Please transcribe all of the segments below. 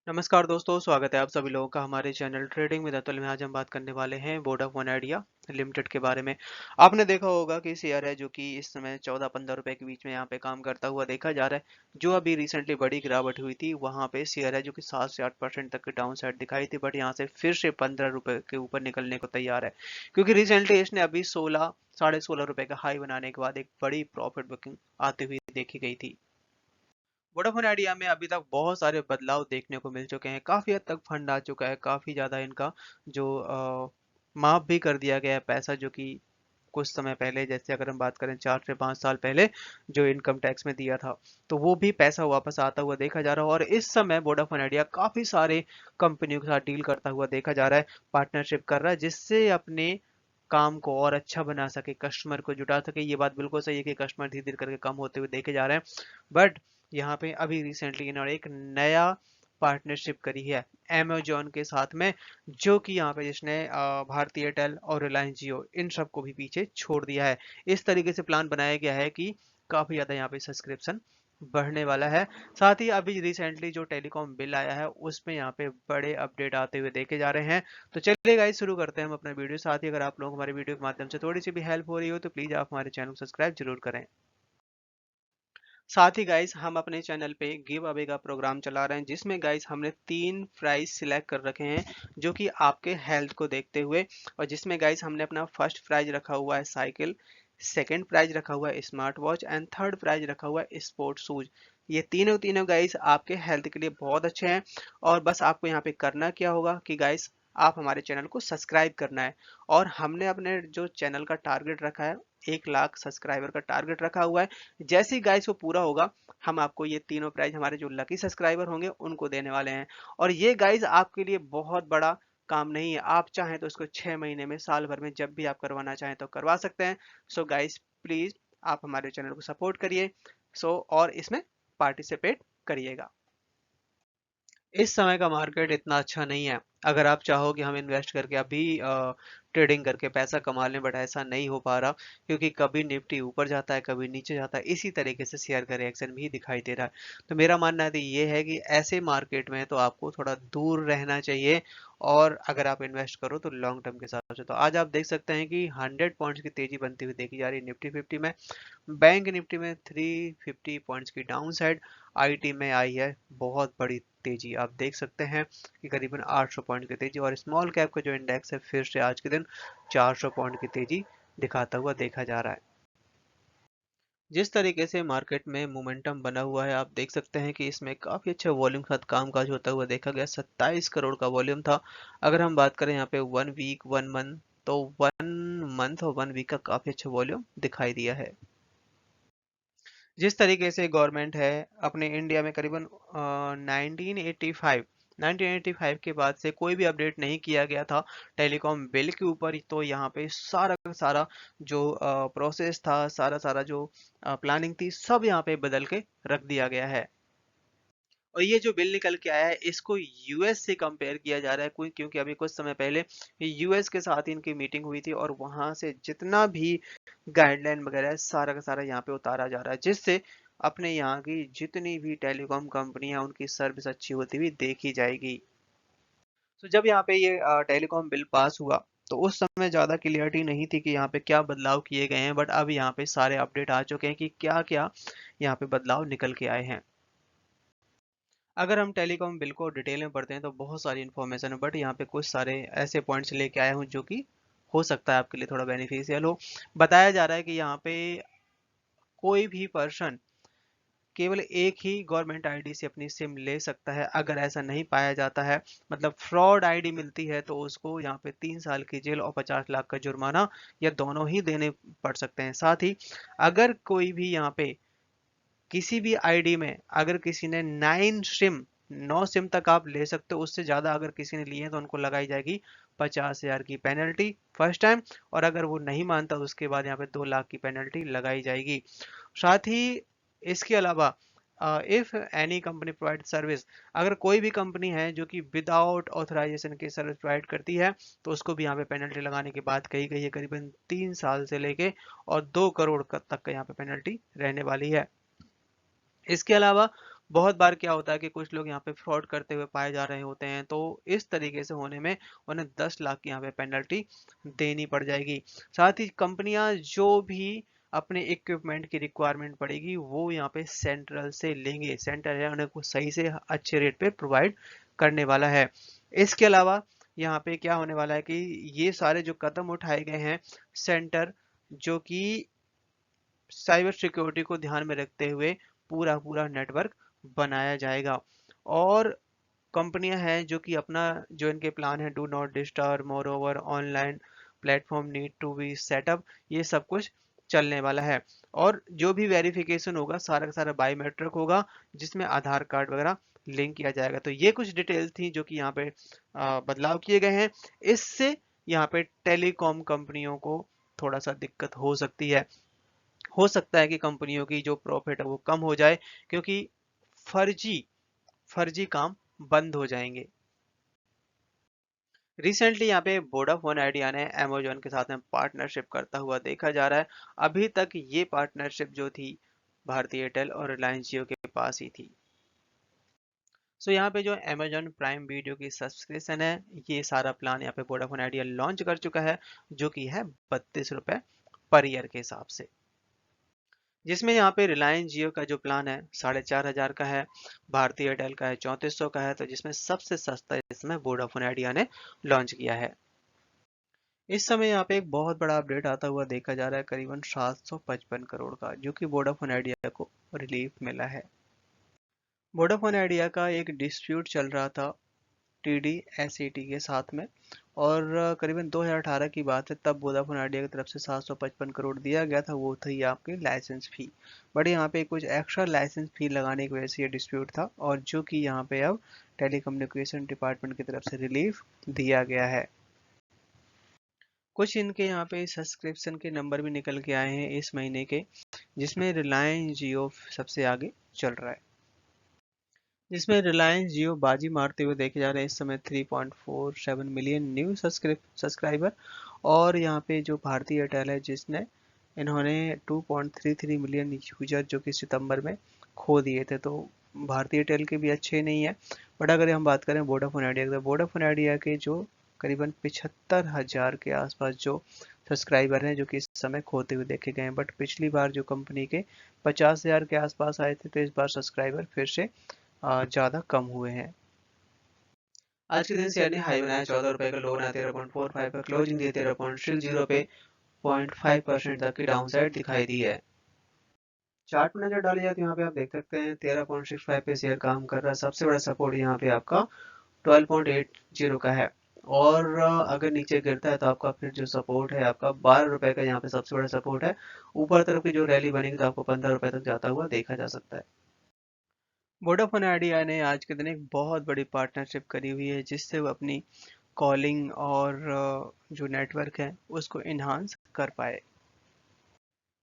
नमस्कार दोस्तों, स्वागत है आप सभी लोगों का हमारे चैनल ट्रेडिंग विद अतुल में। आज हम बात करने वाले हैं वोडाफोन आइडिया लिमिटेड के बारे में। आपने देखा होगा कि शेयर है जो कि इस समय 14-15 रुपए के बीच में यहाँ पे काम करता हुआ देखा जा रहा है। जो अभी रिसेंटली बड़ी गिरावट हुई थी वहाँ पे शेयर है जो कि 7 से 8% तक की डाउन साइड दिखाई थी, बट यहाँ से फिर से 15 रुपए के ऊपर निकलने को तैयार है, क्योंकि रिसेंटली इसने अभी 16 साढ़े 16 रुपए का हाई बनाने के बाद एक बड़ी प्रॉफिट बुकिंग आती हुई देखी गई थी। वोडाफोन आइडिया में अभी तक बहुत सारे बदलाव देखने को मिल चुके हैं, काफी हद तक फंड आ चुका है, काफी ज्यादा इनका जो माफ भी कर दिया गया है पैसा, जो कि कुछ समय पहले, जैसे अगर हम बात करें 4 से 5 साल पहले जो इनकम टैक्स में दिया था, तो वो भी पैसा वापस आता हुआ देखा जा रहा है। और इस समय वोडाफोन आइडिया काफी सारे कंपनियों के साथ डील करता हुआ देखा जा रहा है, पार्टनरशिप कर रहा है, जिससे अपने काम को और अच्छा बना सके, कस्टमर को जुटा सके। ये बात बिल्कुल सही है कि कस्टमर धीरे धीरे करके कम होते हुए देखे जा रहे हैं, बट यहाँ पे अभी रिसेंटली इन्होंने एक नया पार्टनरशिप करी है अमेजोन के साथ में, जो कि यहाँ पे जिसने भारती एयरटेल और रिलायंस जियो इन सबको भी पीछे छोड़ दिया है। इस तरीके से प्लान बनाया गया है कि काफी ज्यादा यहाँ पे सब्सक्रिप्शन बढ़ने वाला है। साथ ही अभी रिसेंटली जो टेलीकॉम बिल आया है उसमें यहाँ पे बड़े अपडेट आते हुए देखे जा रहे हैं। तो चलिए गाइस, शुरू करते हैं हम अपना वीडियो। साथ ही अगर आप लोग हमारे वीडियो के माध्यम से थोड़ी सी भी हेल्प हो रही हो तो प्लीज आप हमारे चैनल को सब्सक्राइब जरूर करें। साथ ही गाइस, हम अपने चैनल पे गिव अवे का प्रोग्राम चला रहे हैं, जिसमें गाइस हमने 3 प्राइज सिलेक्ट कर रखे हैं जो कि आपके हेल्थ को देखते हुए, और जिसमें गाइस हमने अपना फर्स्ट प्राइज रखा हुआ है साइकिल, सेकंड प्राइज रखा हुआ है smart watch and third prize रखा हुआ है स्पोर्ट शूज। ये तीनों तीनों गाइस आपके हेल्थ के लिए बहुत अच्छे हैं। और बस आपको यहाँ पे करना क्या होगा कि गाइस, आप हमारे चैनल को सब्सक्राइब करना है। और हमने अपने जो चैनल का टारगेट रखा है, 1 लाख सब्सक्राइबर का टारगेट रखा हुआ है। जैसे ही गाइस वो पूरा होगा, हम आपको ये तीनों प्राइज हमारे जो लकी सब्सक्राइबर होंगे उनको देने वाले हैं। और ये गाइस आपके लिए बहुत बड़ा काम नहीं है, आप चाहें तो इसको 6 महीने में, साल भर में, जब भी आप करवाना चाहें तो करवा सकते हैं। सो गाइस, प्लीज आप हमारे चैनल को सपोर्ट करिए। और इसमें पार्टिसिपेट करिएगा। इस समय का मार्केट इतना अच्छा नहीं है। अगर आप चाहो कि हम इन्वेस्ट करके अभी ट्रेडिंग करके पैसा कमा लें, बट ऐसा नहीं हो पा रहा, क्योंकि कभी निफ्टी ऊपर जाता है, कभी नीचे जाता है। इसी तरीके से शेयर का रिएक्शन भी दिखाई दे रहा है। तो मेरा मानना तो ये है कि ऐसे मार्केट में तो आपको थोड़ा दूर रहना चाहिए, और अगर आप इन्वेस्ट करो तो लॉन्ग टर्म के हिसाब से। तो आज आप देख सकते हैं कि 100 पॉइंट्स की तेजी बनती हुई देखी जा रही है निफ्टी 50 में। बैंक निफ्टी में 350 पॉइंट्स की डाउन साइड, आईटी में आई है बहुत बड़ी तेजी। आप देख सकते हैं कि करीबन 800 पॉइंट की तेजी, और स्मॉल कैप का जो इंडेक्स है फिर से आज के दिन 400 पॉइंट की तेजी दिखाता हुआ देखा जा रहा है। जिस तरीके से मार्केट में मोमेंटम बना हुआ है, आप देख सकते हैं कि इसमें काफी अच्छा वॉल्यूम के साथ कामकाज होता हुआ देखा गया। 27 करोड़ का वॉल्यूम था। अगर हम बात करें यहाँ पे 1 वीक 1 मंथ, तो 1 मंथ और 1 वीक का काफी अच्छा वॉल्यूम दिखाई दिया है। जिस तरीके से गवर्नमेंट है अपने इंडिया में करीबन 1985 1985 के बाद से कोई भी अपडेट नहीं किया गया था टेलीकॉम बिल के ऊपर। तो यहाँ पे सारा का सारा जो प्रोसेस था, सारा सारा जो प्लानिंग थी, सब यहाँ पे बदल के रख दिया गया है। और ये जो बिल निकल के आया है, इसको यूएस से कंपेयर किया जा रहा है, क्योंकि अभी कुछ समय पहले यूएस के साथ इनकी मीटिंग हुई थी, और वहां से जितना भी गाइडलाइन वगैरह है सारा का सारा यहाँ पे उतारा जा रहा है, जिससे अपने यहाँ की जितनी भी टेलीकॉम कंपनी है उनकी सर्विस अच्छी होती हुई देखी जाएगी। तो जब यहाँ पे ये टेलीकॉम बिल पास हुआ, तो उस समय ज़्यादा क्लियरिटी नहीं थी कि यहाँ पे क्या बदलाव किए गए हैं, बट अब यहाँ पे सारे अपडेट आ चुके हैं कि क्या क्या यहाँ पे बदलाव निकल के आए हैं। अगर हम टेलीकॉम बिल को डिटेल में पढ़ते हैं तो बहुत सारी इन्फॉर्मेशन है, बट यहाँ पे कुछ सारे ऐसे पॉइंट्स लेके आया हूँ जो कि हो सकता है आपके लिए थोड़ा बेनिफिशियल हो। बताया जा रहा है कि यहाँ पे कोई भी पर्सन केवल एक ही गवर्नमेंट आईडी से अपनी सिम ले सकता है। अगर ऐसा नहीं पाया जाता है, मतलब फ्रॉड आईडी मिलती है, तो उसको यहाँ पे 3 साल की जेल और 50 लाख का जुर्माना, या दोनों ही देने पड़ सकते हैं। साथ ही अगर कोई भी यहाँ पे किसी भी आईडी में, अगर किसी ने 9 सिम तक आप ले सकते हो, उससे ज्यादा अगर किसी ने लिए हैं तो उनको लगाई जाएगी 50,000 की पेनल्टी फर्स्ट टाइम, और अगर वो नहीं मानता तो उसके बाद यहाँ पे 2 लाख की पेनल्टी लगाई जाएगी। साथ ही इसके अलावा if any company provide service, अगर कोई भी कंपनी है जो कि विदाउट ऑथराइजेशन की सर्विस प्रोवाइड करती है, तो उसको भी यहाँ पे पेनल्टी लगाने की बात कही गई है, करीबन 3 साल से लेके और 2 करोड़ तक का यहाँ पे पेनल्टी रहने वाली है। इसके अलावा बहुत बार क्या होता है कि कुछ लोग यहाँ पे फ्रॉड करते हुए पाए जा रहे होते हैं, तो इस तरीके से होने में उन्हें 10 लाख की यहाँ पे पेनल्टी देनी पड़ जाएगी। साथ ही कंपनियां जो भी अपने इक्विपमेंट की रिक्वायरमेंट पड़ेगी वो यहाँ पे सेंट्रल से लेंगे। सेंटर है उन्हें कुछ सही से अच्छे रेट पे प्रोवाइड करने वाला है। इसके अलावा यहाँ पे क्या होने वाला है कि ये सारे जो कदम उठाए गए हैं, सेंटर जो कि साइबर सिक्योरिटी को ध्यान में रखते हुए पूरा पूरा नेटवर्क बनाया जाएगा। और कंपनियां हैं जो कि अपना जो इनके प्लान है, do not disturb, moreover, online platform need to be setup, ये सब कुछ चलने वाला है। और जो भी वेरिफिकेशन होगा सारा का सारा बायोमेट्रिक होगा, जिसमें आधार कार्ड वगैरह लिंक किया जाएगा। तो ये कुछ डिटेल्स थी जो कि यहाँ पे बदलाव किए गए हैं। इससे यहाँ पे टेलीकॉम कंपनियों को थोड़ा सा दिक्कत हो सकती है। हो सकता है कि कंपनियों की जो प्रॉफिट है वो कम हो जाए, क्योंकि फर्जी फर्जी काम बंद हो जाएंगे। रिसेंटली यहाँ पे वोडाफोन आइडिया ने अमेजोन के साथ में पार्टनरशिप करता हुआ देखा जा रहा है। अभी तक ये पार्टनरशिप जो थी भारतीय एयरटेल और रिलायंस जियो के पास ही थी। सो यहाँ पे जो अमेजोन प्राइम वीडियो की सब्सक्रिप्शन है, ये सारा प्लान यहाँ पे वोडाफोन आइडिया लॉन्च कर चुका है, जो कि है 32 रुपए पर ईयर के हिसाब से। जिसमें यहाँ पे रिलायंस जियो का जो प्लान है 4500 का है, भारतीय एयरटेल का है 3400 का है, तो जिसमें सबसे सस्ता इसमें वोडाफोन आइडिया ने लॉन्च किया है। इस समय यहाँ पे एक बहुत बड़ा अपडेट आता हुआ देखा जा रहा है, करीबन 755 करोड़ का, जो कि वोडाफोन आइडिया को रिलीफ मिला है। वोडाफोन आइडिया का एक डिस्प्यूट चल रहा था टीडी एसईटी के साथ में, और करीबन 2018 की बात है, तब वोडाफोन आइडिया की तरफ से 755 करोड़ दिया गया था। वो थी आपकी लाइसेंस फी, बट यहाँ पे कुछ एक्स्ट्रा लाइसेंस फी लगाने की वजह से ये डिस्प्यूट था, और जो कि यहाँ पे अब टेलीकम्युनिकेशन डिपार्टमेंट की तरफ से रिलीफ दिया गया है। कुछ इनके यहाँ पे सब्सक्रिप्शन के नंबर भी निकल के आए हैं इस महीने के, जिसमें रिलायंस जियो सबसे आगे चल रहा है, जिसमें रिलायंस जियो बाजी मारते हुए देखे जा रहे हैं इस समय 3.47 मिलियन न्यू सब्सक्राइबर। और यहाँ पे जो भारतीय एयरटेल है, जिसने इन्होंने 2.33 मिलियन यूजर जो कि सितंबर में खो दिए थे, तो भारतीय एयरटेल के भी अच्छे नहीं है। बट अगर हम बात करें वोडाफोन आइडिया की, तो वोडाफोन आइडिया के जो करीबन 75,000 के आसपास जो सब्सक्राइबर हैं, जो कि इस समय खोते हुए देखे गए हैं। बट पिछली बार जो कंपनी के 50,000 के आसपास आए थे, तो इस बार सब्सक्राइबर फिर से ज़्यादा कम हुए हैं। आज के दिन शेयर ने हाई बनाया, 14 रुपए का लो बनाया, 13.45 पर क्लोजिंग दी, 13.60 पे 0.5% तक की डाउनसाइड दिखाई दी है। चार्ट में नजर डाली जाए तो यहाँ पे आप देख सकते हैं 13.65 पे शेयर काम कर रहा है। सबसे बड़ा सपोर्ट यहाँ पे आपका 12.80 का है, और अगर नीचे गिरता है तो आपका फिर जो सपोर्ट है आपका 12 रुपए का यहाँ पे सबसे बड़ा सपोर्ट है। ऊपर तरफ की जो रैली बनेगी तो आपको 15 रुपए तक जाता हुआ देखा जा सकता है। वोडाफोन आइडिया ने आज के दिन एक बहुत बड़ी पार्टनरशिप करी हुई है, जिससे वो अपनी कॉलिंग और जो नेटवर्क है उसको इन्हांस कर पाए।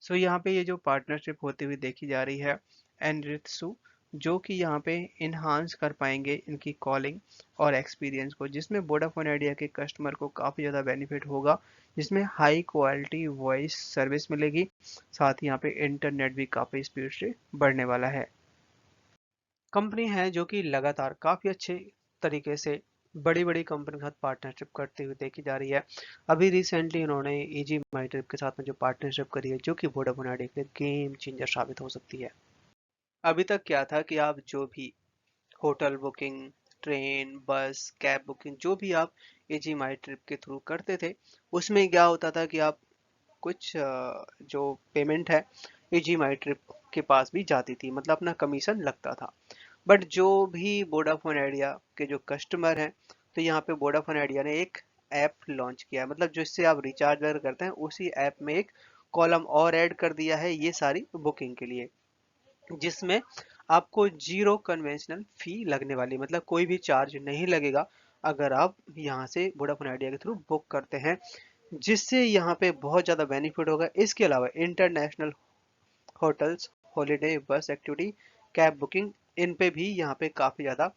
सो यहाँ पे ये जो पार्टनरशिप होती हुई देखी जा रही है एनरित्सु, जो कि यहाँ पे इन्हांस कर पाएंगे इनकी कॉलिंग और एक्सपीरियंस को, जिसमें वोडाफोन आइडिया के कस्टमर को काफ़ी ज़्यादा बेनिफिट होगा, जिसमें हाई क्वालिटी वॉइस सर्विस मिलेगी। साथ ही यहाँ पे इंटरनेट भी काफ़ी स्पीड से बढ़ने वाला है। कंपनी है जो कि लगातार काफ़ी अच्छे तरीके से बड़ी बड़ी कंपनी के साथ पार्टनरशिप करते हुए देखी जा रही है। अभी रिसेंटली उन्होंने इजी माई ट्रिप के साथ में जो पार्टनरशिप करी है, जो कि वोडाफोन आइडिया के लिए गेम चेंजर साबित हो सकती है। अभी तक क्या था कि आप जो भी होटल बुकिंग, ट्रेन, बस, कैब बुकिंग, जो भी आप इजी माई ट्रिप के थ्रू करते थे, उसमें क्या होता था कि आप कुछ जो पेमेंट है इजी माई ट्रिप के पास भी जाती थी, मतलब अपना कमीशन लगता था। बट जो भी वोडाफोन आइडिया के जो कस्टमर हैं, तो यहाँ पे वोडाफोन आइडिया ने एक ऐप लॉन्च किया है, मतलब जिससे आप रिचार्ज वगैरह करते हैं उसी ऐप में एक कॉलम और ऐड कर दिया है ये सारी बुकिंग के लिए, जिसमें आपको जीरो कन्वेंशनल फी लगने वाली, मतलब कोई भी चार्ज नहीं लगेगा अगर आप यहाँ से वोडाफोन आइडिया के थ्रू बुक करते हैं, जिससे यहाँ पे बहुत ज़्यादा बेनिफिट होगा। इसके अलावा इंटरनेशनल होटल्स, हॉलिडे, बस एक्टिविटी, कैब बुकिंग, इन पे भी यहाँ पे काफ़ी ज़्यादा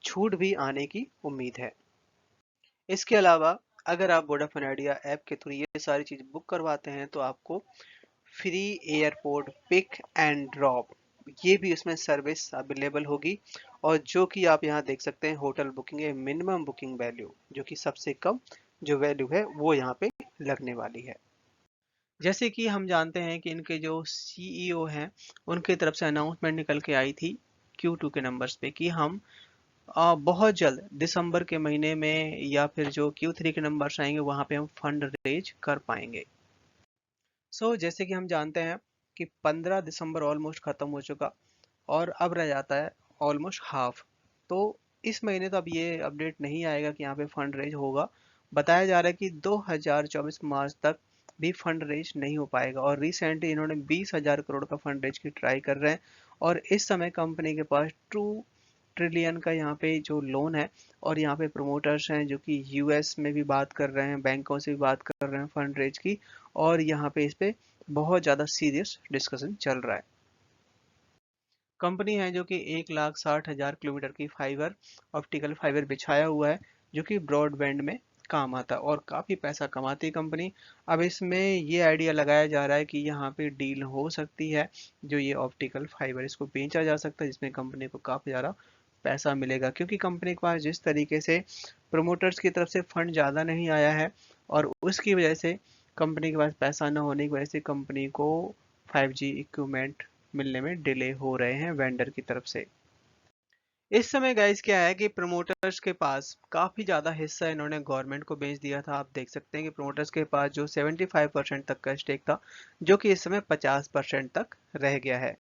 छूट भी आने की उम्मीद है। इसके अलावा अगर आप वोडाफोन आइडिया ऐप के थ्रू ये सारी चीज़ बुक करवाते हैं, तो आपको free airport pick and drop ये भी उसमें सर्विस अवेलेबल होगी। और जो कि आप यहाँ देख सकते हैं होटल बुकिंग है मिनिमम बुकिंग वैल्यू, जो कि सबसे कम जो वैल्यू है वो यहाँ पे लगने वाली है। जैसे कि हम जानते हैं कि इनके जो सीईओ हैं उनकी तरफ से अनाउंसमेंट निकल के आई थी Q2 के नंबर्स पे कि हम बहुत जल्द दिसंबर के महीने में या फिर जो Q3 के नंबर्स आएंगे वहां पे हम फंड रेज कर पाएंगे। जैसे कि हम जानते हैं कि 15 दिसंबर ऑलमोस्ट खत्म हो चुका और अब रह जाता है ऑलमोस्ट हाफ। तो इस महीने तो अब ये अपडेट नहीं आएगा कि यहाँ पे फंड रेज होगा। बताया जा रहा है कि 2024 मार्च तक भी फंड रेज नहीं हो पाएगा। और रिसेंटली इन्होंने 20,000 करोड़ का फंड रेज की ट्राई कर रहे हैं। और इस समय कंपनी के पास 2 ट्रिलियन का यहाँ पे जो लोन है। और यहाँ पे प्रमोटर्स हैं जो कि यूएस में भी बात कर रहे हैं, बैंकों से भी बात कर रहे हैं फंड रेज की। और यहाँ पे इस पे बहुत ज़्यादा सीरियस डिस्कशन चल रहा है। कंपनी है जो कि 1,60,000 किलोमीटर की फाइबर ऑप्टिकल फाइबर बिछाया हुआ है, जो कि ब्रॉडबैंड में काम आता है और काफ़ी पैसा कमाती है कंपनी। अब इसमें ये आइडिया लगाया जा रहा है कि यहाँ पे डील हो सकती है, जो ये ऑप्टिकल फाइबर इसको बेचा जा सकता है, जिसमें कंपनी को काफ़ी ज़्यादा पैसा मिलेगा। क्योंकि कंपनी के पास जिस तरीके से प्रोमोटर्स की तरफ से फंड ज़्यादा नहीं आया है, और उसकी वजह से कंपनी के पास पैसा न होने की वजह से कंपनी को 5G इक्विपमेंट मिलने में डिले हो रहे हैं वेंडर की तरफ से। इस समय गाइस क्या है कि प्रमोटर्स के पास काफी ज्यादा हिस्सा इन्होंने गवर्नमेंट को बेच दिया था। आप देख सकते हैं कि प्रमोटर्स के पास जो 75% तक का स्टेक था, जो कि इस समय 50% तक रह गया है।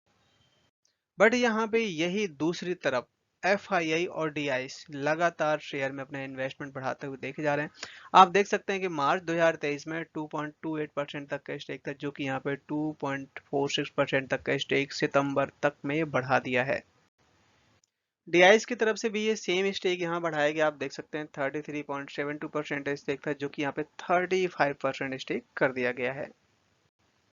बट यहाँ पे यही दूसरी तरफ FII और DIs लगातार शेयर में अपने इन्वेस्टमेंट बढ़ाते हुए देखे जा रहे हैं। आप देख सकते हैं कि मार्च 2023 में 2.28% तक का स्टेक था, जो कि यहाँ पे 2.46% तक का स्टेक सितंबर तक में बढ़ा दिया है। डीआईएस की तरफ से भी ये सेम स्टेक यहाँ बढ़ाया गया। आप देख सकते हैं 33.72% स्टेक था, जो कि यहाँ पे 35% स्टेक कर दिया गया है।